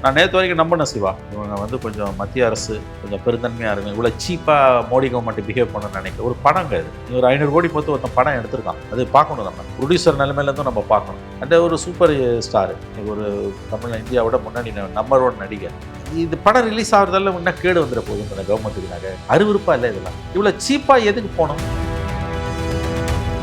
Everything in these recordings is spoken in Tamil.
நான் நேற்று வரைக்கும் நம்பினேன் சிவா, இவங்க வந்து கொஞ்சம் மத்திய அரசு கொஞ்சம் பெருந்தன்மையாக இருக்கும், இவ்வளோ சீப்பாக மோடி கவர்மெண்ட் பிஹேவ் பண்ணணும்னு நினைக்கிறேன். ஒரு படங்க இது, நீ ஒரு 500 கோடி பார்த்து ஒருத்தன் படம் எடுத்திருக்கான், அது பார்க்கணும். நம்ம ப்ரொடியூசர் நிலைமையிலேருந்தும் நம்ம பார்க்கணும். அந்த ஒரு சூப்பர் ஸ்டார், ஒரு தமிழ் இந்தியாவோட முன்னணி நம்பர் 1 நடிகர். இது படம் ரிலீஸ் ஆகிறதால இன்னும் கேடு வந்துட போகுது இந்த கவர்மெண்ட்டுக்குனாக்க. அருவிருப்பா இல்லை இதெல்லாம், இவ்வளோ சீப்பாக எதுக்கு போகணும்?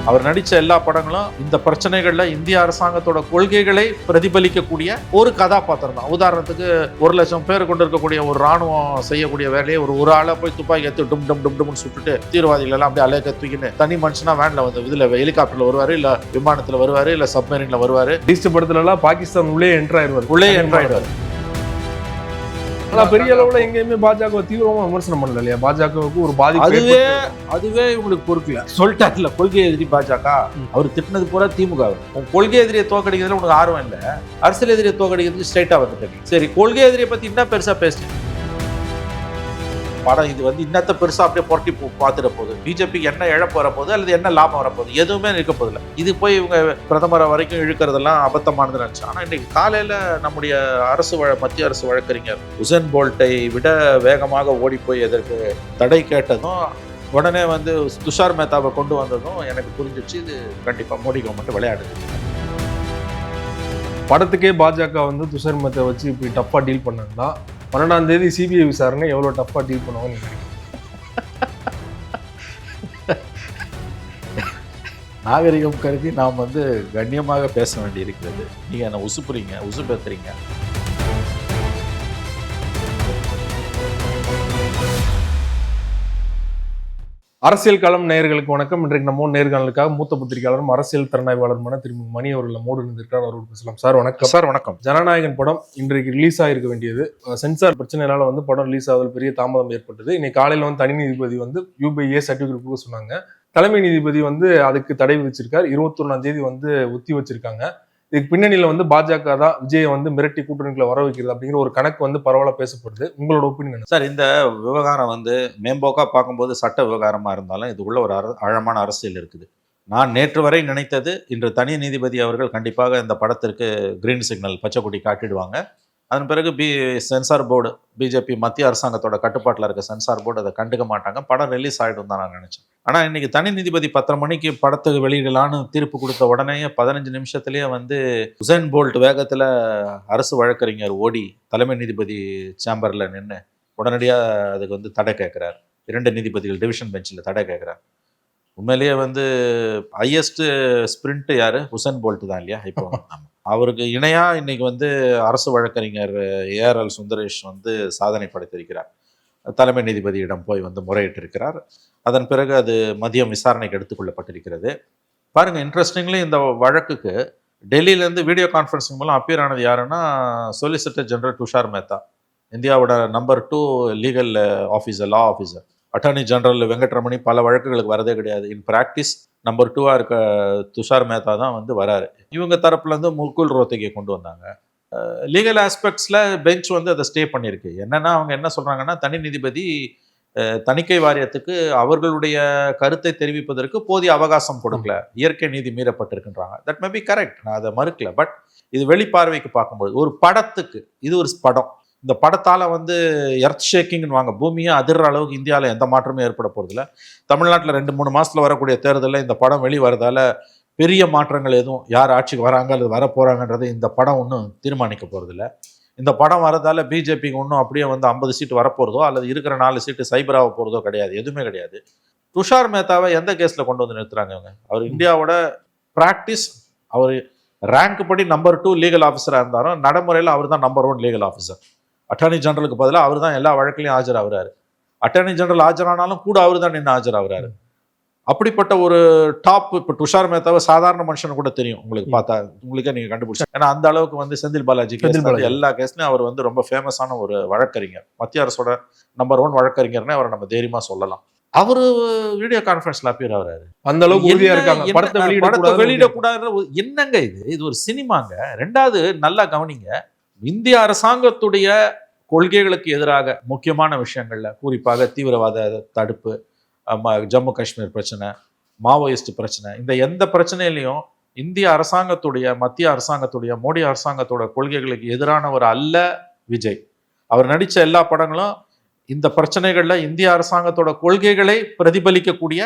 அவர் நடித்த எல்லா படங்களும் இந்த பிரச்சனைகளில் இந்திய அரசாங்கத்தோட கொள்கைகளை பிரதிபலிக்கக்கூடிய ஒரு கதாபாத்திரம் தான். உதாரணத்துக்கு 1 லட்சம் பேர் கொண்டு இருக்கக்கூடிய ஒரு ராணுவம் செய்யக்கூடிய வேலையை ஒரு ஆளை போய் துப்பாக்கி எடுத்து டும் டும் டும் டும்னு சுட்டுட்டு தீவிரவாதிகள் எல்லாம் அப்படியே அலைய தூக்கின்னு தனி மனுஷனா வேன்ல வந்து இதில் ஹெலிகாப்டர்ல வருவாரு, இல்லை விமானத்தில் வருவாரு, இல்லை சப்மரீன்ல வருவாரு. ஈஸ்ட் படத்துலலாம் பாகிஸ்தான் உள்ளே என்ட்ரு ஆயிடுவார். ஆனா பெரிய அளவுல எங்கேயுமே பாஜக தீவிரமா விமர்சனம் பண்ணல இல்லையா? பாஜகவுக்கு ஒரு பாதிப்பு அதுவே இவங்களுக்கு பொறுக்கல. சொல்லிட்டாருல கொள்கை எதிரி பாஜக. அவர் திட்டினது பூரா திமுக. கொள்கை எதிரியை தோக்கடிக்கிறதுல உனக்கு ஆர்வம் இல்லை, அரசியல் எதிரியை தோக்கடிக்கிறது ஸ்ட்ரைட்டா வந்துட்டு. சரி, கொள்கை எதிரியை பத்தி என்ன பெருசா பேசுறேன் படம். இது வந்து இன்னத்தை பெருசா அப்படியே புரட்டி பார்த்துட போகுது. பிஜேபிக்கு என்ன இழப்பு வரப்போகுது அல்லது என்ன லாபம் வரப்போகுது? எதுவுமே இருக்க போதில்லை. இது போய் இவங்க பிரதமரை வரைக்கும் இழுக்கிறதெல்லாம் அபத்தமானது நினைச்சா. ஆனால் இன்னைக்கு காலையில நம்முடைய மத்திய அரசு வழக்கறிஞர் உசேன் போல்ட்டை விட வேகமாக ஓடி போய் எதற்கு தடை கேட்டதும், உடனே வந்து துஷார் மேத்தாவை கொண்டு வந்ததும் எனக்கு புரிஞ்சிச்சு, இது கண்டிப்பா மோடி கவர்மெண்ட் விளையாடுது. படத்துக்கே பாஜக வந்து துஷார் மேத்தா வச்சு இப்படி டஃப்பா டீல் பண்ணாங்கன்னா 12ஆம் தேதி சிபிஐ விசாரணை எவ்வளவு டஃப்பா டீல் பண்ணுவாங்கன்னு நினைக்கிறேன். நாகரிகம் கருதி நாம் வந்து கண்ணியமாக பேச வேண்டி இருக்கிறது. நீங்க என்ன உசுப்பேத்துறீங்க. அரசியல் களம் நேயர்களுக்கு வணக்கம். இன்றைக்கு நம்ம நேர்காணலுக்காக மூத்த பத்திரிகையாளரும் அரசியல் திறனாய்வாளருமான திரும்ப மணி அவர்கள் நம்மோடு இருந்திருக்கார். அவரோடு பேசலாம். சார் வணக்கம். சார் வணக்கம். ஜனநாயகன் படம் இன்றைக்கு ரிலீஸ் ஆகிருக்க வேண்டியது, சென்சார் பிரச்சனைனால வந்து படம் ரிலீஸ் ஆகுது பெரிய தாமதம் ஏற்பட்டது. இன்னைக்கு காலையில் வந்து தனி நீதிபதி வந்து UBA சர்டிஃபிகேட் கொடுக்க சொன்னாங்க. தலைமை நீதிபதி வந்து அதுக்கு தடை விதிச்சிருக்கார். 21ஆம் தேதி வந்து ஒத்தி வச்சிருக்காங்க. இதுக்கு பின்னணியில வந்து பாஜக தான் விஜயை வந்து மிரட்டி கூட்டணிகளை வர வைக்கிறது அப்படிங்கிற ஒரு கணக்கு வந்து பரவலாக பேசப்படுது. உங்களோட ஒப்பீனியன் சார்? இந்த விவகாரம் வந்து மேம்போக்கா பார்க்கும்போது சட்ட விவகாரமா இருந்தாலும் இதுக்குள்ள ஒரு ஆழமான அரசியல் இருக்குது. நான் நேற்று வரை நினைத்தது, இன்று தனி நீதிபதி அவர்கள் கண்டிப்பாக இந்த படத்திற்கு கிரீன் சிக்னல் பச்சை கொடி காட்டிடுவாங்க. அதன் பிறகு சென்சார் போர்டு, பிஜேபி மத்திய அரசாங்கத்தோட கட்டுப்பாட்டில் இருக்க சென்சார் போர்டு அதை கண்டுக்க மாட்டாங்க, படம் ரிலீஸ் ஆகிடும் தான் நான் நினச்சேன். ஆனால் இன்னைக்கு தனி நீதிபதி 10:30 மணிக்கு படத்துக்கு வெளியிடலான்னு தீர்ப்பு கொடுத்த உடனே 15 நிமிஷத்துலேயே வந்து உசேன் போல்ட் வேகத்தில் அரசு வழக்கறிஞர் ஓடி தலைமை நீதிபதி சேம்பரில் நின்று உடனடியாக அதுக்கு வந்து தடை கேட்குறாரு. 2 நீதிபதிகள் டிவிஷன் பெஞ்சில் தடை கேட்குறாரு. உண்மையிலேயே வந்து ஹையஸ்ட் ஸ்பிரிண்ட் யார்? உசேன் போல்ட் தான் இல்லையா? இப்போ அவருக்கு இணையா இன்னைக்கு வந்து அரசு வழக்கறிஞர் ARL சுந்தரேஷ் வந்து சாதனை படைத்திருக்கிறார். தலைமை நீதிபதியிடம் போய் வந்து முறையிட்டிருக்கிறார். அதன் பிறகு அது மதியம் விசாரணைக்கு எடுத்துக்கொள்ளப்பட்டிருக்கிறது. பாருங்க, இன்ட்ரெஸ்டிங்லி இந்த வழக்குக்கு டெல்லியிலேருந்து வீடியோ கான்ஃபரன்சிங் மூலம் அப்பியர் ஆனது யாருன்னா சொலிசிட்டர் ஜெனரல் துஷார் மேத்தா, இந்தியாவோட நம்பர் 2 லீகல் ஆஃபீஸர், லா ஆஃபீஸர். அட்டார்னி ஜெனரல் வெங்கட்ரமணி பல வழக்குகளுக்கு வரதே கிடையாது. இன் ப்ராக்டிஸ் நம்பர் 2 இருக்க துஷார் மேத்தா தான் வந்து வராரு. இவங்க தரப்புலேருந்து முகுல் ரோத்தகியை கொண்டு வந்தாங்க. லீகல் ஆஸ்பெக்ட்ஸில் பெஞ்ச் வந்து அதை ஸ்டே பண்ணியிருக்கு. என்னென்னா அவங்க என்ன சொல்கிறாங்கன்னா, தனி நீதிபதி தணிக்கை வாரியத்துக்கு அவர்களுடைய கருத்தை தெரிவிப்பதற்கு போதிய அவகாசம் கொடுக்கல, இயற்கை நீதி மீறப்பட்டிருக்குன்றாங்க. தட் மே பி கரெக்ட், நான் அதை மறுக்கல. பட் இது வெளிப்பார்வைக்கு பார்க்கும்போது ஒரு படத்துக்கு, இது ஒரு படம், இந்த படத்தால் வந்து எர்த் ஷேக்கிங்னு வாங்க, பூமியை அதிர்ற அளவுக்கு இந்தியாவில் எந்த மாற்றமும் ஏற்பட போகிறதில்ல. தமிழ்நாட்டில் 2-3 மாதத்தில் வரக்கூடிய தேர்தலில் இந்த படம் வெளிவரதால பெரிய மாற்றங்கள் எதுவும், யார் ஆட்சிக்கு வராங்க அல்லது வர போகிறாங்கன்றது இந்த படம் ஒன்றும் தீர்மானிக்க போகிறதில்ல. இந்த படம் வரதால பிஜேபிக்கு ஒன்றும் அப்படியே வந்து 50 சீட்டு வரப்போகிறதோ அல்லது இருக்கிற 4 சீட்டு சைபராக போகிறதோ கிடையாது, எதுவுமே கிடையாது. துஷார் மேத்தாவை எந்த கேஸில் கொண்டு வந்து நிறுத்துறாங்க இவங்க? அவர் இந்தியாவோட ப்ராக்டிஸ், அவர் ரேங்க் படி நம்பர் 2 லீகல் ஆஃபீஸராக இருந்தாலும் நடைமுறையில் அவர் தான் நம்பர் 1 லீகல் ஆஃபீஸர். அட்டார்னி ஜெனரலுக்கு பதிலாக அவர் தான் எல்லா வழக்கிலையும் ஆஜராகிறாரு. அட்டார்னி ஜெனரல் ஆஜரானாலும் கூட அவர் தான் நின்று ஆஜராகிறாரு. அப்படிப்பட்ட ஒரு டாப், இப்போ துஷார் மேத்தாவை சாதாரண மனுஷனு கூட தெரியும் உங்களுக்கு, பார்த்தா உங்களுக்கே நீங்கள் கண்டுபிடிச்சா. ஏன்னா அந்த அளவுக்கு வந்து செந்தில் பாலாஜி எல்லா கேஸ்லையும் அவர் வந்து ரொம்ப ஃபேமஸான ஒரு வழக்கறிஞர், மத்திய அரசோட நம்பர் 1 வழக்கறிஞர்னே அவரை நம்ம தைரியமாக சொல்லலாம். அவரு வீடியோ கான்ஃபரன்ஸ்ல அப்பியர் ஆகிறாரு. அந்த அளவுக்கு உறுதியா இருக்காங்க. படத்தை வெளியிடக்கூடாது. என்னங்க இது ஒரு சினிமாங்க. 2வது நல்லா கவனிங்க, இந்திய அரசாங்கத்துடைய கொள்கைகளுக்கு எதிராக முக்கியமான விஷயங்கள்ல, குறிப்பாக தீவிரவாத தடுப்பு, ஜம்மு காஷ்மீர் பிரச்சனை, மாவோயிஸ்ட் பிரச்சனை, இந்த எந்த பிரச்சனையிலையும் இந்திய அரசாங்கத்துடைய, மத்திய அரசாங்கத்துடைய, மோடி அரசாங்கத்தோட கொள்கைகளுக்கு எதிரானவர் அல்ல விஜய். அவர் நடித்த எல்லா படங்களும் இந்த பிரச்சனைகளில் இந்திய அரசாங்கத்தோட கொள்கைகளை பிரதிபலிக்கக்கூடிய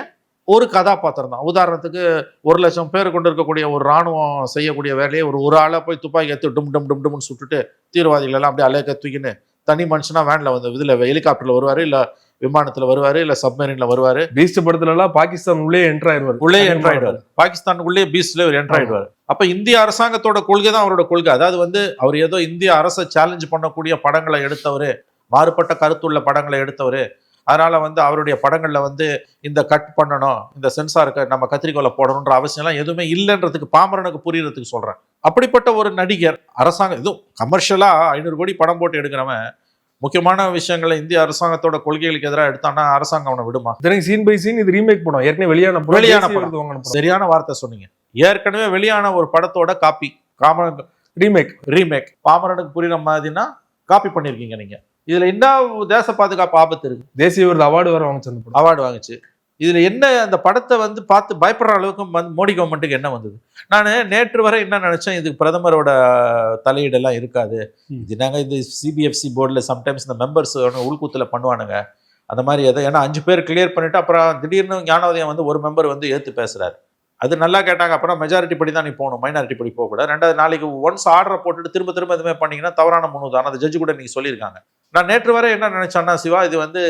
ஒரு கதாபாத்திரம் தான். உதாரணத்துக்கு 1,00,000 பேர் கொண்டு இருக்கக்கூடிய ஒரு இராணுவம் செய்யக்கூடிய வேலையை ஒரு ஆளை போய் துப்பாக்கி எடுத்து டும் டும் டும் டும்னு சுட்டுட்டு தீவிரவாதிகள் எல்லாம் அப்படியே அலைய தூக்கின்னு தனி மனுஷனா வேனில் வந்து இதில் ஹெலிகாப்டரில் வருவார், இல்லை விமானத்தில் வருவார், இல்லை சப்மரீனில் வருவார். பீஸ்ட் படத்துலலாம் பாகிஸ்தான் உள்ளே என்ட்ரு ஆயிடுவார். பாகிஸ்தானுக்குள்ளே பீஸ்ட்ல ஒரு என்ட்ரு ஆயிடுவார். அப்போ இந்திய அரசாங்கத்தோட கொள்கை தான் அவரோட கொள்கை. அதாவது வந்து அவர் ஏதோ இந்திய அரசை சேலஞ்ச் பண்ணக்கூடிய படங்களை எடுத்தவர், மாறுபட்ட கருத்துள்ள படங்களை எடுத்தவர். அதனால வந்து அவருடைய படங்கள்ல வந்து இந்த கட் பண்ணணும், இந்த சென்சாருக்கு நம்ம கத்திரிக்கோலை போடணுன்ற அவசியம்லாம் எதுவுமே இல்லைன்றதுக்கு பாமரனுக்கு புரியறதுக்கு சொல்றேன். அப்படிப்பட்ட ஒரு நடிகர் அரசாங்கம் இதுவும் கமர்ஷியலா 500 கோடி படம் போட்டு எடுக்கிறவன் முக்கியமான விஷயங்களை இந்திய அரசாங்கத்தோட கொள்கைகளுக்கு எதிராக எடுத்தான்னா அரசாங்கம் அவனை விடுமா? சீன் பை சீன் இது ரீமேக் படம், ஏற்கனவே வெளியான படம். சரியான வார்த்தை சொன்னீங்க. ஏற்கனவே வெளியான ஒரு படத்தோட காப்பி ரீமேக் பாமரனுக்கு புரியுற மாதிரினா காப்பி பண்ணிருக்கீங்க நீங்க. இதுல என்ன தேச பாதுகாப்பு ஆபத்து இருக்கு? தேசிய விருது அவார்டு வாங்குச்சு. இதுல என்ன அந்த படத்தை வந்து பார்த்து பயப்படுற அளவுக்கு மோடி கவர்மெண்ட்டுக்கு என்ன வந்தது? நான் நேற்று வரை என்ன நினைச்சேன், இதுக்கு பிரதமரோட தலையீடெல்லாம் இருக்காது. இது நாங்கள் இந்த சிபிஎஃப்சி போர்டில் சம்டைம்ஸ் இந்த மெம்பர்ஸ் உள்கூத்துல பண்ணுவானுங்க அந்த மாதிரி எதை. ஏன்னா 5 பேர் கிளியர் பண்ணிட்டு அப்புறம் திடீர்னு ஞானோதயம் வந்து ஒரு மெம்பர் வந்து ஏற்று பேசுறாரு. அது நல்லா கேட்டாங்க. அப்புறம் மெஜாரிட்டி படி தான் நீ போகணும், மைனாரிட்டி படி போகக்கூடாது. 2வது நாளைக்கு ஒன்ஸ் ஆர்டரை போட்டுட்டு திரும்ப எதுவுமே பண்ணீங்கன்னா தவறான முன்னுதாரணம். அந்த ஜட்ஜு கூட நீங்க சொல்லியிருக்காங்க. நான் நேற்று வரை என்ன நினைச்சேன்னா, சிவா இது வந்து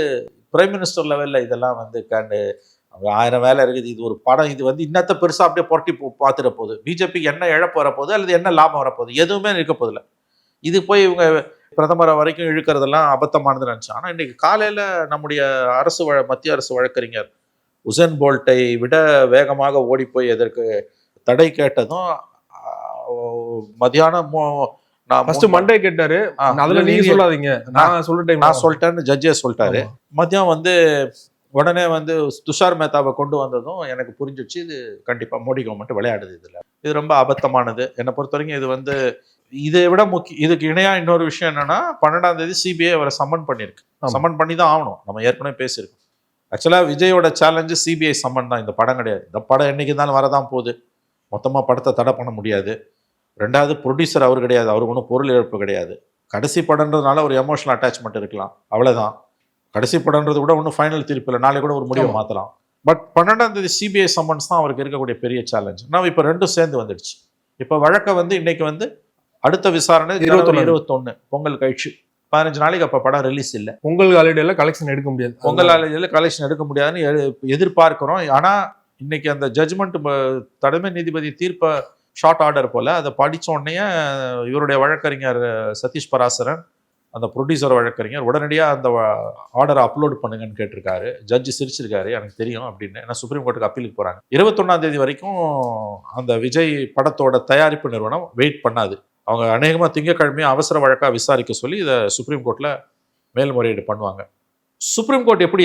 பிரைம் மினிஸ்டர் லெவலில் இதெல்லாம் வந்து அவங்க 1000 வேலை இருக்குது, இது ஒரு படம், இது வந்து இன்னத்தை பெருசாக அப்படியே புரட்டி பார்த்துட போகுது, பிஜேபிக்கு என்ன இழப்பு வரப்போகுது அல்லது என்ன லாபம் வரப்போகுது, எதுவுமே இருக்க போதில்லை. இது போய் இவங்க பிரதமரை வரைக்கும் இழுக்கிறதெல்லாம் அபத்தமானதுன்னு நினச்சேன். ஆனால் இன்றைக்கி காலையில் நம்முடைய மத்திய அரசு வழக்கறிஞர் உசேன் போல்ட்டை விட வேகமாக ஓடி போய் எதற்கு தடை கேட்டதும் மத்தியானம் மண்டே கேட்டாரு. அதுல நீங்க சொல்லாதீங்க, நான் சொல்லிட்டேன்னு ஜட்ஜே சொல்லிட்டாரு. மதியம் வந்து உடனே வந்து துஷார் மேத்தாவை கொண்டு வந்ததும் எனக்கு புரிஞ்சிச்சு, இது கண்டிப்பா மோடி கவர்மெண்ட் விளையாடுது. இது ரொம்ப அபத்தமானது என்னை பொறுத்த வரைக்கும். இது வந்து இதை விட இதுக்கு இணையா இன்னொரு விஷயம் என்னன்னா, 12ஆம் தேதி சிபிஐ அவரை சம்மன் பண்ணியிருக்கு. சம்மன் பண்ணி தான் ஆகணும். நம்ம ஏற்கனவே பேசியிருக்கோம். ஆக்சுவலா விஜயோட சேலஞ்சு சிபிஐ சம்மன் தான், இந்த படம் கிடையாது. இந்த படம் என்னைக்கு இருந்தாலும் வரதான் போகுது. மொத்தமா படத்தை தடை பண்ண முடியாது. 2வது ப்ரொடியூசர் அவர் கிடையாது, அவருக்கு ஒன்றும் பொருள் இழப்பு கிடையாது. கடைசி படம்ன்றதுனால ஒரு எமோஷனல் அட்டாச்மெண்ட் இருக்கலாம், அவ்வளோதான். கடைசி படம்ன்றது கூட ஒன்றும் ஃபைனல் தீர்ப்பு இல்லை, நாளை கூட ஒரு முடிவை மாற்றலாம். பட் 12ஆம் தேதி சிபிஐ சம்மன்ஸ் தான் அவருக்கு இருக்கக்கூடிய பெரிய சேலஞ்ச். நான் இப்போ 2 சேர்ந்து வந்துடுச்சு. இப்போ வழக்கை வந்து இன்னைக்கு வந்து அடுத்த விசாரணை 21 பொங்கல் கழிச்சு 15 நாளைக்கு. அப்போ படம் ரிலீஸ் இல்லை. பொங்கல் ஹாலிடேல கலெக்ஷன் எடுக்க முடியாது. பொங்கல் ஹாலிடேல கலெக்ஷன் எடுக்க முடியாதுன்னு எதிர்பார்க்கிறோம். ஆனால் இன்னைக்கு அந்த ஜட்ஜ்மெண்ட் தலைமை நீதிபதி தீர்ப்பை ஷார்ட் ஆர்டர் போல் அதை படித்த உடனே இவருடைய வழக்கறிஞர் சதீஷ் பராசரன், அந்த ப்ரொடியூசர் வழக்கறிஞர், உடனடியாக அந்த ஆர்டரை அப்லோட் பண்ணுங்கன்னு கேட்டிருக்காரு. ஜட்ஜி சிரிச்சிருக்காரு, எனக்கு தெரியும் அப்படின்னு. ஏன்னா சுப்ரீம் கோர்ட்டுக்கு அப்பீலுக்கு போகிறாங்க. 21ஆம் தேதி வரைக்கும் அந்த விஜய் படத்தோட தயாரிப்பு நிறுவனம் வெயிட் பண்ணாது. அவங்க அநேகமாக திங்கட்கிழமையும் அவசர வழக்காக விசாரிக்க சொல்லி இதை சுப்ரீம் கோர்ட்டில் மேல்முறையீடு பண்ணுவாங்க. சுப்ரீம் கோர்ட் எப்படி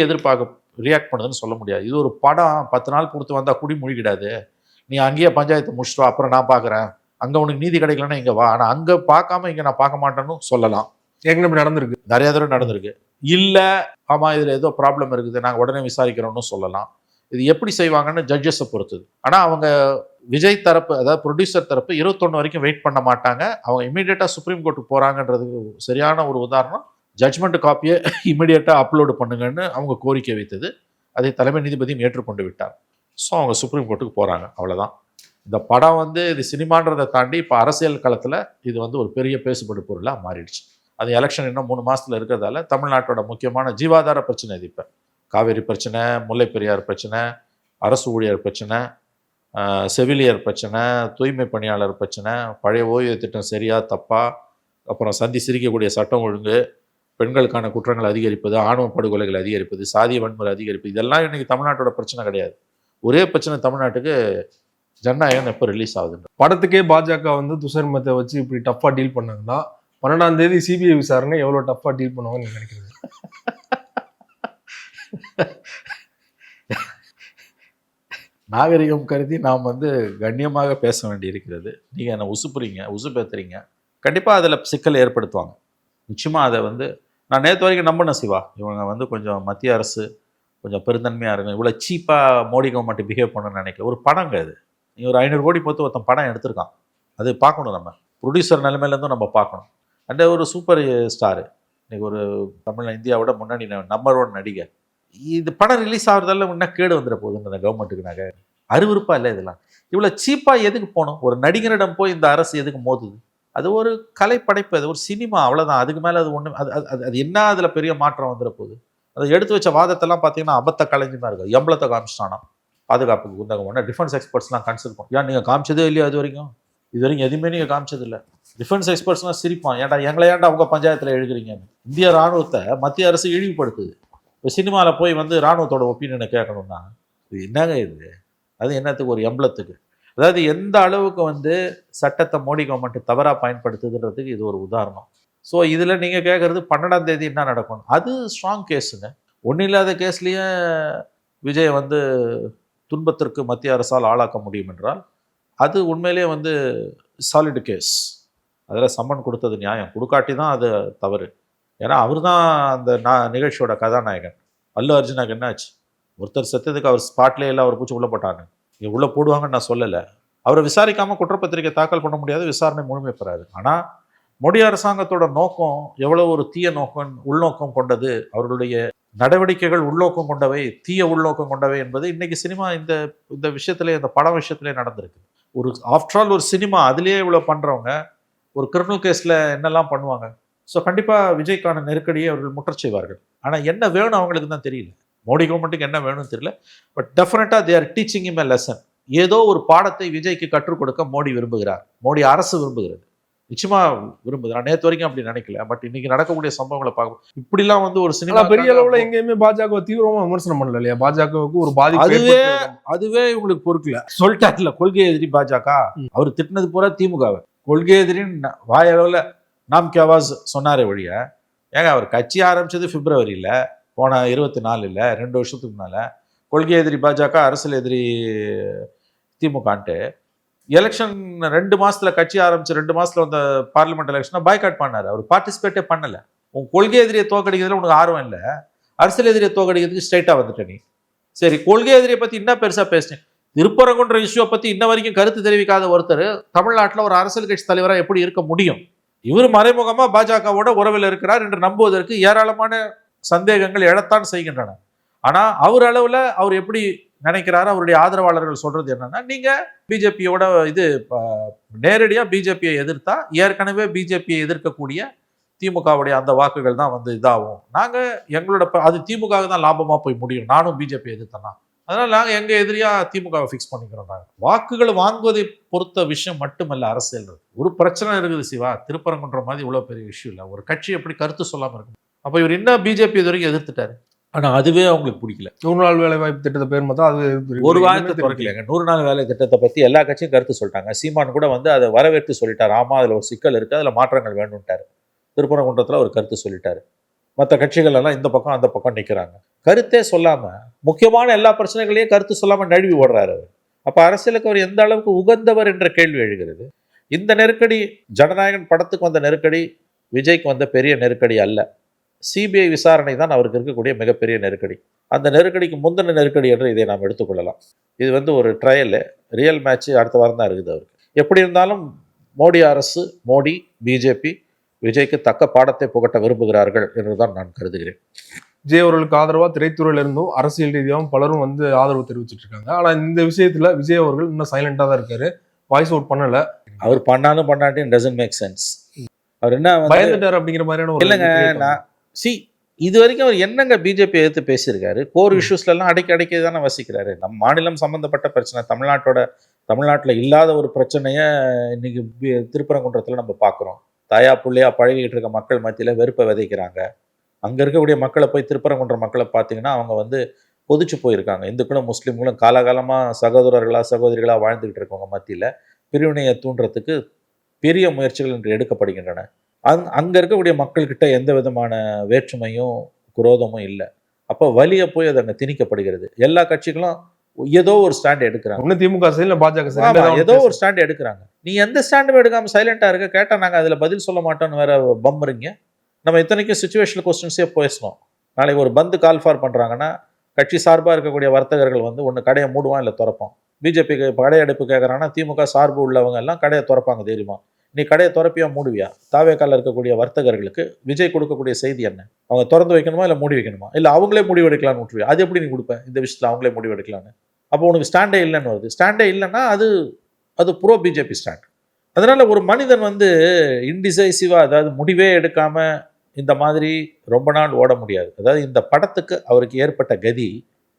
ரியாக்ட் பண்ணுதுன்னு சொல்ல முடியாது. இது ஒரு படம் 10 நாள் பொறுத்து வந்தால் குடி மூழ்கிடாது. நீ அங்கேயே பஞ்சாயத்து முடிச்சுட்டு அப்புறம் நான் பார்க்குறேன், அங்கே உனக்கு நீதி கிடைக்கலன்னா இங்கே வா, ஆனால் அங்கே பார்க்காம இங்கே நான் பார்க்க மாட்டேன்னு சொல்லலாம். ஏற்கனவே நடந்திருக்கு, நிறைய தடவை நடந்திருக்கு. இல்லை ஆமாம் இதில் ஏதோ ப்ராப்ளம் இருக்குது, நாங்கள் உடனே விசாரிக்கிறோன்னு சொல்லலாம். இது எப்படி செய்வாங்கன்னு ஜட்ஜஸை பொறுத்தது. ஆனால் அவங்க விஜய் தரப்பு, அதாவது ப்ரொடியூசர் தரப்பு 21 வரைக்கும் வெயிட் பண்ண மாட்டாங்க. அவங்க இமீடியட்டாக சுப்ரீம் கோர்ட்டுக்கு போகிறாங்கன்றதுக்கு சரியான ஒரு உதாரணம் ஜட்ஜ்மெண்ட் காப்பியை இமீடியட்டாக அப்லோடு பண்ணுங்கன்னு அவங்க கோரிக்கை வைத்தது. அதை தலைமை நீதிபதியும் ஏற்றுக்கொண்டு விட்டார். ஸோ அவங்க சுப்ரீம் கோர்ட்டுக்கு போகிறாங்க, அவ்வளோதான். இந்த படம் வந்து இது சினிமான்றதை தாண்டி இப்போ அரசியல் களத்தில் இது வந்து ஒரு பெரிய பேசுபடு பொருளாக மாறிடுச்சு. அது எலெக்ஷன் இன்னும் 3 மாதத்தில் இருக்கிறதால தமிழ்நாட்டோட முக்கியமான ஜீவாதார பிரச்சனை இது. இப்போ காவேரி பிரச்சனை, முல்லை பெரியார் பிரச்சனை, அரசு ஊழியர் பிரச்சனை, செவிலியர் பிரச்சனை, தூய்மை பணியாளர் பிரச்சனை, பழைய ஓய்வு திட்டம் சரியா தப்பா, அப்புறம் சிரிக்கக்கூடிய சட்டம் ஒழுங்கு, பெண்களுக்கான குற்றங்கள் அதிகரிப்பது, ஆணவ படுகொலைகள் அதிகரிப்பது, சாதிய வன்முறை அதிகரிப்பது, இதெல்லாம் இன்னைக்கு தமிழ்நாட்டோட பிரச்சனை கிடையாது. ஒரே பிரச்சனை தமிழ்நாட்டுக்கு, ஜனநாயகம் எப்போ ரிலீஸ் ஆகுது. படத்துக்கே பாஜக வந்து துஷார் மேத்தை வச்சு இப்படி டஃப்பாக டீல் பண்ணாங்கன்னா 12ஆம் தேதி சிபிஐ விசாரணை எவ்வளோ டஃப்பாக டீல் பண்ணுவாங்கன்னு நீங்க நினைக்கிறீங்க? நாகரிகம் கருதி நாம் வந்து கண்ணியமாக பேச வேண்டி இருக்கிறது. நீங்கள் என்ன உசுப்பேத்துறீங்க. கண்டிப்பாக அதில் சிக்கல் ஏற்படுத்துவாங்க. நிச்சயமாக அதை வந்து நான் நேற்று வரைக்கும் நம்பினேன் சிவா. இவங்க வந்து கொஞ்சம் மத்திய அரசு கொஞ்சம் பெருந்தன்மையாக இருக்கும், இவ்வளோ சீப்பாக மோடி கவர்மெண்ட் பிஹேவ் பண்ணணும்னு நினைக்கல. ஒரு படங்க அது. நீ ஒரு 500 கோடி பொறுத்து ஒருத்தன் படம் எடுத்திருக்கான், அது பார்க்கணும். நம்ம ப்ரொடியூசர் நிலைமையிலேருந்தும் நம்ம பார்க்கணும். அந்த ஒரு சூப்பர் ஸ்டாரு, இன்னைக்கு ஒரு இந்தியாவோட முன்னணி நம்பர் 1 நடிகர். இது படம் ரிலீஸ் ஆகுறதால இன்னும் கேடு வந்துட போகுதுன்னு அந்த கவர்மெண்ட்டுக்கு நாங்கள் அருவருப்பா இல்லை இதெல்லாம். இவ்வளோ சீப்பாக எதுக்கு போகணும்? ஒரு நடிகனிடம் போய் இந்த அரசு எதுக்கு மோதுது? அது ஒரு கலைப்படைப்பு, அது ஒரு சினிமா, அவ்வளோதான். அதுக்கு மேலே அது ஒன்று அது அது அது என்ன அதில் பெரிய மாற்றம் வந்துட போகுது? அதை எடுத்து வச்ச வாதத்தெல்லாம் பார்த்தீங்கன்னா அபத்த கலைஞ்சுமா இருக்கும். எம்பளத்தை காமிச்சிட்டானா பாதுகாப்புக்கு குந்தகம் டிஃபென்ஸ் எக்ஸ்பர்ட்ஸ்லாம் கன்சல்ட் பண்ணும். ஏன் நீங்கள் காமிச்சதே இல்லையா இது வரைக்கும் எதுவுமே நீங்கள் காமிச்சது இல்லை. டிஃபென்ஸ் எக்ஸ்பர்ட்ஸ்லாம் சிரிப்பான், ஏன்டா எங்களை ஏன்டா அவங்க பஞ்சாயத்தில் எழுதுறீங்கன்னு. இந்திய ராணுவத்தை மத்திய அரசு இழிவுபடுத்துது. இப்போ சினிமாவில் போய் வந்து ராணுவத்தோட ஒப்பீனியனை கேட்கணும்னா இது என்னங்க இது? அது என்னத்துக்கு? ஒரு எம்பளத்துக்கு. அதாவது எந்த அளவுக்கு வந்து சட்டத்தை மோடி கவர்மெண்ட் தவறாக பயன்படுத்துதுன்றதுக்கு இது ஒரு உதாரணம். ஸோ இதில் நீங்கள் கேட்குறது 12ஆம் தேதி என்ன நடக்கும்? அது ஸ்ட்ராங் கேஸுங்க. ஒன்றும் இல்லாத கேஸ்லேயே விஜய் வந்து துன்பத்திற்கு மத்திய அரசால் ஆளாக்க முடியும் என்றால் அது உண்மையிலேயே வந்து சாலிடு கேஸ். அதில் சம்மன் கொடுத்தது நியாயம், கொடுக்காட்டி தான் அது தவறு. ஏன்னா அவர் தான் அந்த நிகழ்ச்சியோட கதாநாயகன். அல்லு அர்ஜுனாக்கு என்ன ஆச்சு? ஒருத்தர் செத்ததுக்கு அவர் ஸ்பாட்லேயே இல்லை, அவர் பூச்சி உள்ளே போட்டாங்க. இங்கே உள்ளே போடுவாங்கன்னு நான் சொல்லலை. அவரை விசாரிக்காமல் குற்றப்பத்திரிக்கை தாக்கல் பண்ண முடியாது, விசாரணை முழுமை பெறாது. ஆனால் மோடி அரசாங்கத்தோட நோக்கம் எவ்வளோ ஒரு தீய நோக்கம், உள்நோக்கம் கொண்டது, அவர்களுடைய நடவடிக்கைகள் உள்நோக்கம் கொண்டவை, தீய உள்நோக்கம் கொண்டவை என்பது இன்னைக்கு சினிமா இந்த விஷயத்திலே, இந்த படம் விஷயத்திலே நடந்திருக்கு. ஒரு ஆஃப்டர் ஆல் ஒரு சினிமா, அதுலேயே இவ்வளோ பண்ணுறவங்க ஒரு கிரிமினல் கேஸில் என்னெல்லாம் பண்ணுவாங்க. ஸோ கண்டிப்பாக விஜய்க்கான நெருக்கடியை அவர்கள் முற்றச் செய்வார்கள். ஆனால் என்ன வேணும் அவங்களுக்கு தான் தெரியல. மோடி கவர்மெண்ட்டுக்கு என்ன வேணும்னு தெரியல. பட் டெஃபினட்டாக they are teaching him a lesson. ஏதோ ஒரு பாடத்தை விஜய்க்கு கற்றுக் கொடுக்க மோடி விரும்புகிறார், மோடி அரசு விரும்புகிறது, நிச்சயமா விரும்புது. நான் நேற்று வரைக்கும் அப்படி நினைக்கல. பட் இன்னைக்கு நடக்கக்கூடிய சம்பவங்களை பார்க்கும் இப்படிலாம் வந்து ஒரு சினிமா பெரிய அளவுல எங்கேயுமே பாஜக தீவிரமா விமர்சனம் பண்ணல இல்லையா? பாஜகவுக்கு ஒரு பாதிப்பு அதுவே உங்களுக்கு பொறுக்கல. சொல்லிட்டாருல, கொள்கை எதிரி பாஜக. அவர் திட்டினது பூரா திமுக கொள்கை எதிரின்னு வாயளவுல நாம் கேவாஸ் சொன்னாரே வழிய. ஏங்க அவர் கட்சி ஆரம்பிச்சது பிப்ரவரியில், போன 24 இல்லை, 2 வருஷத்துக்கு முன்னால. கொள்கை எதிரி பாஜக, அரசியல் எதிரி திமுகன்ட்டு எலெக்ஷன் 2 மாசத்துல கட்சி ஆரம்பிச்சு 2 மாசத்துல வந்த பார்லிமெண்ட் எலெக்ஷனை பாய்காட் பண்ணாரு. அவர் பார்ட்டிசிபேட்டே பண்ணல. உன் கொள்கை எதிரியை தோக்கடிக்கிறதுல உனக்கு ஆர்வம் இல்லை, அரசியல் எதிரியை தோக்கடிக்கிறதுக்கு ஸ்ட்ரைட்டா வந்துட்ட நீ. சரி, கொள்கை எதிரியை பத்தி என்ன பெருசா பேசினேன்? திருப்பரங்குன்ற இஷ்யூவை பத்தி இன்ன வரைக்கும் கருத்து தெரிவிக்காத ஒருத்தர் தமிழ்நாட்டில் ஒரு அரசியல் கட்சி தலைவராக எப்படி இருக்க முடியும்? இவர் மறைமுகமா பாஜகவோட உறவில் இருக்கிறார் என்று நம்புவதற்கு ஏராளமான சந்தேகங்கள் எழத்தான் செய்கின்றன. ஆனா அவர் அளவுல அவர் எப்படி நினைக்கிறாரு? அவருடைய ஆதரவாளர்கள் சொல்றது என்னன்னா, நீங்க பிஜேபியோட நேரடியா பிஜேபியை எதிர்த்தா ஏற்கனவே பிஜேபியை எதிர்க்கக்கூடிய திமுகவுடைய அந்த வாக்குகள் தான் வந்து இதாகும். நாங்க எங்களோட அது திமுக தான் லாபமா போய் முடியும். நானும் பிஜேபி எதிர்த்தேன்னா, அதனால நாங்கள் எங்க எதிரியா திமுகவை ஃபிக்ஸ் பண்ணிக்கிறோம். நாங்கள் வாக்குகளை வாங்குவதை பொறுத்த விஷயம் மட்டுமல்ல அரசியல். ஒரு பிரச்சனை இருக்குது சிவா, திருப்பரங்குன்ற மாதிரி இவ்வளோ பெரிய விஷயம் இல்லை. ஒரு கட்சி எப்படி கருத்து சொல்லாமல் இருக்கும்? அப்போ இவர் என்ன பிஜேபி இது வரைக்கும் எதிர்த்துட்டாரு, ஆனால் அதுவே அவங்களுக்கு பிடிக்கல. 100 நாள் வேலை வாய்ப்பு திட்டத்தை பேர் மட்டும் அது ஒரு வாரத்தை திறக்கலைங்க. 100 நாள் வேலை திட்டத்தை பற்றி எல்லா கட்சியும் கருத்து சொல்லிட்டாங்க. சீமான் கூட வந்து அதை வரவேற்று சொல்லிட்டார். ஆமா, அதில் ஒரு சிக்கல் இருக்குது, அதில் மாற்றங்கள் வேணும்ட்டாரு. திருப்பரங்குன்றத்தில் ஒரு கருத்து சொல்லிட்டாரு. மற்ற கட்சிகள் எல்லாம் இந்த பக்கம் அந்த பக்கம் நிற்கிறாங்க. கருத்தே சொல்லாமல், முக்கியமான எல்லா பிரச்சனைகளையும் கருத்து சொல்லாமல் நழுவி ஓடுறாரு அவர். அப்போ அரசியலுக்கு அவர் எந்த அளவுக்கு உகந்தவர் என்ற கேள்வி எழுகிறது. இந்த நெருக்கடி, ஜனநாயகன் படத்துக்கு வந்த நெருக்கடி விஜய்க்கு வந்த பெரிய நெருக்கடி அல்ல. சிபிஐ விசாரணை தான் அவருக்கு இருக்கக்கூடிய மிகப்பெரிய நெருக்கடி. அந்த நெருக்கடிக்கு முந்தின நெருக்கடி என்று இதை நாம் எடுத்துக்கொள்ளலாம். இது வந்து ஒரு ட்ரையலு, ரியல் மேட்ச் அடுத்த வாரம் தான் இருக்குது அவருக்கு. எப்படி இருந்தாலும் மோடி அரசு, மோடி, பிஜேபி விஜய்க்கு தக்க பாடத்தை புகட்ட விரும்புகிறார்கள் என்றுதான் நான் கருதுகிறேன். விஜய் அவர்களுக்கு ஆதரவா திரைத்துறையில இருந்தும் அரசியல் ரீதியாகவும் பலரும் வந்து ஆதரவு தெரிவிச்சிட்டு இருக்காங்க. ஆனா இந்த விஷயத்துல விஜய் அவர்கள் இன்னும் சைலண்டா தான் இருக்காரு, வாய்ஸ் அவுட் பண்ணல. அவர் பண்ணாலும் பண்ணாட்டியும் டசன்ட் மேக் சென்ஸ். அவர் என்ன பயந்துட்டார் அப்படிங்கிற மாதிரியான இல்லைங்க. நான் இது வரைக்கும் அவர் என்னங்க பிஜேபி எதிர்த்து பேசியிருக்காரு? கோர் இஷ்யூஸ்லாம் அடைக்கி தானே வசிக்கிறாரு. நம் மாநிலம் சம்பந்தப்பட்ட பிரச்சனை, தமிழ்நாட்டில் இல்லாத ஒரு பிரச்சனையை இன்னைக்கு திருப்பரங்குன்றத்தில் நம்ம பார்க்குறோம். தாயா புள்ளையா பழகிட்டு இருக்க மக்கள் மத்தியில் வெறுப்பை விதைக்கிறாங்க. அங்கே இருக்கக்கூடிய மக்களை போய் திருப்பரங்குன்ற மக்களை பார்த்தீங்கன்னா அவங்க வந்து கொதிச்சு போயிருக்காங்க. இந்துக்களும் முஸ்லீம்களும் காலகாலமாக சகோதரிகளாக வாழ்ந்துக்கிட்டு இருக்கவங்க மத்தியில் பிரிவினையை தூண்டுறதுக்கு பெரிய முயற்சிகள் இன்று எடுக்கப்படுகின்றன. அங்கே இருக்கக்கூடிய மக்கள்கிட்ட எந்த விதமான வேற்றுமையும் குரோதமும் இல்லை. அப்போ வலியை போய் அது அங்கே திணிக்கப்படுகிறது. எல்லா கட்சிகளும் ஏதோ ஒரு ஸ்டாண்ட் எடுக்கிறாங்க. திமுக பாஜக ஏதோ ஒரு ஸ்டாண்ட் எடுக்கிறாங்க. நீ எந்த ஸ்டாண்டும் எடுக்காம சைலண்டா இருக்க, கேட்டா நாங்க அதுல பதில் சொல்ல மாட்டோம்னு வேற பம்புறீங்க. நம்ம இத்தனைக்கும் சிச்சுவேஷனல் கொஸ்டின்ஸே பேசணும். நாளைக்கு ஒரு பந்து கால் ஃபார் பண்றாங்கன்னா கட்சி சார்பாக இருக்கக்கூடிய வர்த்தகர்கள் வந்து ஒன்று கடையை மூடுவான் இல்லை திறப்பான். பிஜேபிக்கு கடையடைப்பு கேட்குறாங்கன்னா திமுக சார்பு உள்ளவங்க எல்லாம் கடையை திறப்பாங்க தைரியமா. நீ கடையை திறப்பியா மூடுவியா? தாவேக்கால இருக்கக்கூடிய வர்த்தகர்களுக்கு விஜய் கொடுக்கக்கூடிய செய்தி என்ன? அவங்க திறந்து வைக்கணுமா இல்லை மூடி வைக்கணுமா? இல்லை அவங்களே முடிவெடுக்கலான்னு விட்டுருவியா? அது எப்படி நீ கொடுப்ப இந்த விஷயத்தில் அவங்களே முடிவெடுக்கலான்னு? அப்போ உனக்கு ஸ்டாண்டே இல்லைன்னு வருது. ஸ்டாண்டே இல்லைன்னா அது ப்ரோ பிஜேபி ஸ்டாண்ட். அதனால ஒரு மனிதன் வந்து இன்டிசைசிவாக, அதாவது முடிவே எடுக்காம இந்த மாதிரி ரொம்ப நாள் ஓட முடியாது. அதாவது இந்த படத்துக்கு அவருக்கு ஏற்பட்ட கதி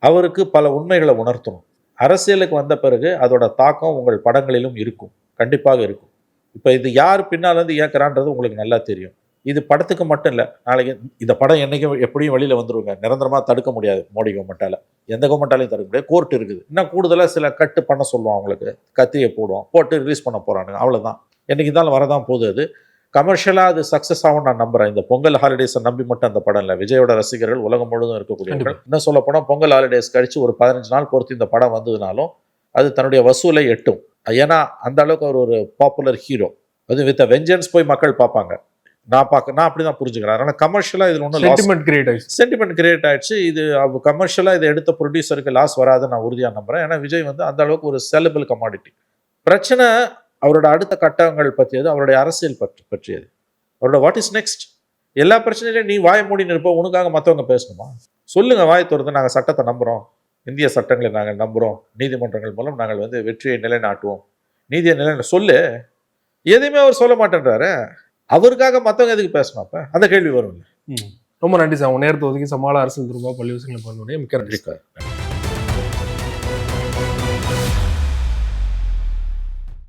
அவருக்கு பல உண்மைகளை உணர்த்தணும். அரசியலுக்கு வந்த பிறகு அதோட தாக்கம் உங்கள் படங்களிலும் இருக்கும், கண்டிப்பாக இருக்கும். இப்போ இது யார் பின்னால் வந்து இயக்குறான்றது உங்களுக்கு நல்லா தெரியும். இது படத்துக்கு மட்டும் இல்லை, நாளைக்கு இந்த படம் என்றைக்கும் எப்படியும் வெளியில் வந்துருவாங்க. நிரந்தரமாக தடுக்க முடியாது மோடி கவர்மெண்ட்டால், எந்த கவர்மெண்ட்டாலையும் தடுக்க முடியாது. கோர்ட் இருக்குது. இன்னும் கூடுதலாக சில கட்டு பண்ண சொல்லுவோம், அவங்களுக்கு கத்தியை போடுவோம், போட்டு ரிலீஸ் பண்ண போகிறானுங்க, அவ்வளோதான். என்றைக்கு இருந்தாலும் வரதான் போகுது. அது கமர்ஷியலாக அது சக்ஸஸ் ஆகும் நான் நம்புகிறேன். இந்த பொங்கல் ஹாலிடேஸை நம்பி மட்டும் அந்த படம் இல்லை. விஜயோட ரசிகர்கள் உலகம் முழுவதும் இருக்கக்கூடியவர்கள், இன்னும் சொல்ல போனால் பொங்கல் ஹாலிடேஸ் கழித்து ஒரு 15 நாள் பொறுத்து இந்த படம் வந்ததுனாலும் அது தன்னுடைய வசூலை எட்டும். ஏன்னா அந்த அளவுக்கு அவர் ஒரு பாப்புலர் ஹீரோ. அது வித் வெஞ்சன்ஸ் போய் மக்கள் பார்ப்பாங்க. நான் அப்படி தான் புரிஞ்சுக்கிறேன். அதனால் கமர்ஷியலாக இதில் ஒன்றும் சென்டிமெண்ட் கிரியேட் ஆயிடுச்சு. இது கமர்ஷியலாக இதை எடுத்த ப்ரொடியூசருக்கு லாஸ் வராதுன்னு நான் உறுதியாக நம்புகிறேன். ஏன்னா விஜய் வந்து அந்த அளவுக்கு ஒரு செலபிள் கமாடிட்டி. பிரச்சனை அவரோட அடுத்த கட்டங்கள் பற்றியது, அவருடைய அரசியல் பற்றியது, அவரோட வாட் இஸ் நெக்ஸ்ட். எல்லா பிரச்சனையிலையும் நீ வாய் மூடி நிற்போம், உனக்காக மற்றவங்க பேசணுமா? சொல்லுங்கள், வாய் திறந்து நாங்கள் சட்டத்தை நம்புகிறோம், இந்திய சட்டங்களை நாங்கள் நம்புகிறோம், நீதிமன்றங்கள் மூலம் நாங்கள் வந்து வெற்றியை நிலைநாட்டுவோம், நீதியை சொல்லு. எதையுமே அவர் சொல்ல மாட்டேன்றாரு. அவருக்காக மற்றவங்க எதுக்கு பேசணும்? அப்போ அந்த கேள்வி வரும். ரொம்ப நன்றி சார், உங்க நேரத்தை ஒதுக்கி சமாள அரசியல் திரும்ப பள்ளி விஷயங்களை பண்ண முடியும். மிக்க நன்றி.